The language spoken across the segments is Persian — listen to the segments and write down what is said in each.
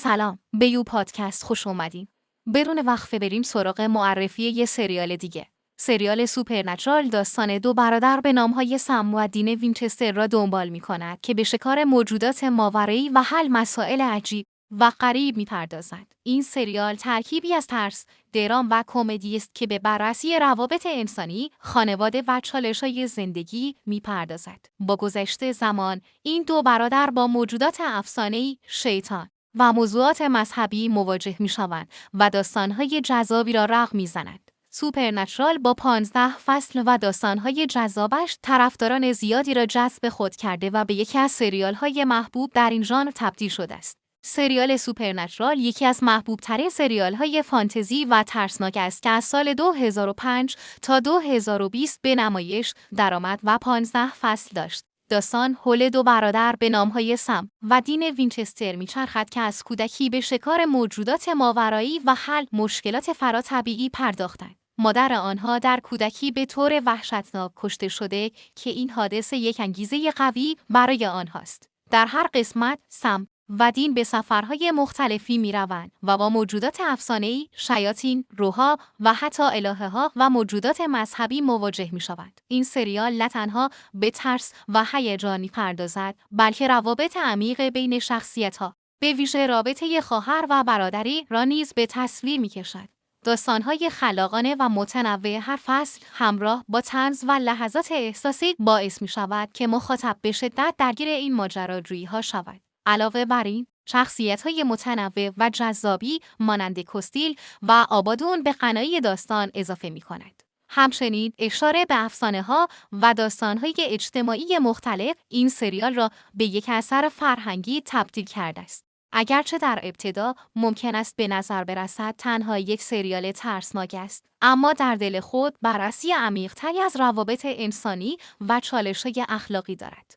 سلام، به یو پادکست خوش اومدین. بدون وقفه بریم سراغ معرفی یه سریال دیگه. سریال سوپرنچرال داستان دو برادر به نامهای سم و دین وینچستر را دنبال می‌کند که به شکار موجودات ماورایی و حل مسائل عجیب و غریب می‌پردازد. این سریال ترکیبی از ترس، درام و کمدی است که به بررسی روابط انسانی، خانواده و چالش‌های زندگی می‌پردازد. با گذشت زمان، این دو برادر با موجودات افسانه‌ای، شیطان و موضوعات مذهبی مواجه می‌شوند و داستان‌های جذابی را رقم می‌زنند. سوپرنچرال با 15 فصل و داستان‌های جذابش طرفداران زیادی را جذب خود کرده و به یکی از سریال‌های محبوب در این ژانر تبدیل شده است. سریال سوپرنچرال یکی از محبوب‌ترین سریال‌های فانتزی و ترسناک است که از سال 2005 تا 2020 به نمایش درآمد و 15 فصل داشت. داستان حول دو برادر به نامهای سم و دین وینچستر میچرخد که از کودکی به شکار موجودات ماورایی و حل مشکلات فراتبیعی پرداختند. مادر آنها در کودکی به طور وحشتناک کشته شده که این حادثه یک انگیزه قوی برای آنهاست. در هر قسمت سم و دین به سفرهای مختلفی میروند و با موجودات افسانه‌ای، شیاطین، روح‌ها و حتی الهه‌ها و موجودات مذهبی مواجه می‌شوند. این سریال نه تنها به ترس و هیجان می‌پردازد، بلکه روابط عمیق بین شخصیت‌ها، به ویژه رابطه خواهر و برادری را نیز به تصویر می‌کشد. داستان‌های خلاقانه و متنوع هر فصل همراه با طنز و لحظات احساسی باعث می‌شود که مخاطب به شدت درگیر این ماجراجویی‌ها شود. علاوه بر این، شخصیت‌های متنوع و جذابی مانند کوستیل و آبادون به قنایی داستان اضافه می‌کند. همچنین اشاره به افسانه‌ها و داستان‌های اجتماعی مختلف این سریال را به یک اثر فرهنگی تبدیل کرده است. اگرچه در ابتدا ممکن است به نظر برسد تنها یک سریال ترسناک است، اما در دل خود بررسی عمیق‌تری از روابط انسانی و چالش‌های اخلاقی دارد.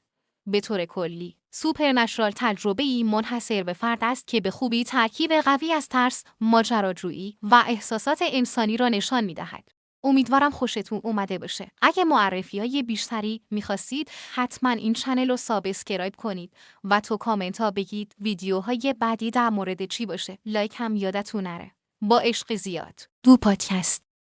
به طور کلی، سوپرنچرال تجربه‌ای منحصر به فرد است که به خوبی ترکیب قوی از ترس، ماجراجویی و احساسات انسانی را نشان می‌دهد. امیدوارم خوشتون اومده باشه. اگه معرفی‌های بیشتری می‌خواستید، حتما این چنل رو سابسکرایب کنید و تو کامنت‌ها بگید ویدیوهای بعدی در مورد چی باشه. لایک هم یادتون نره. با عشق زیاد. دو پادکست.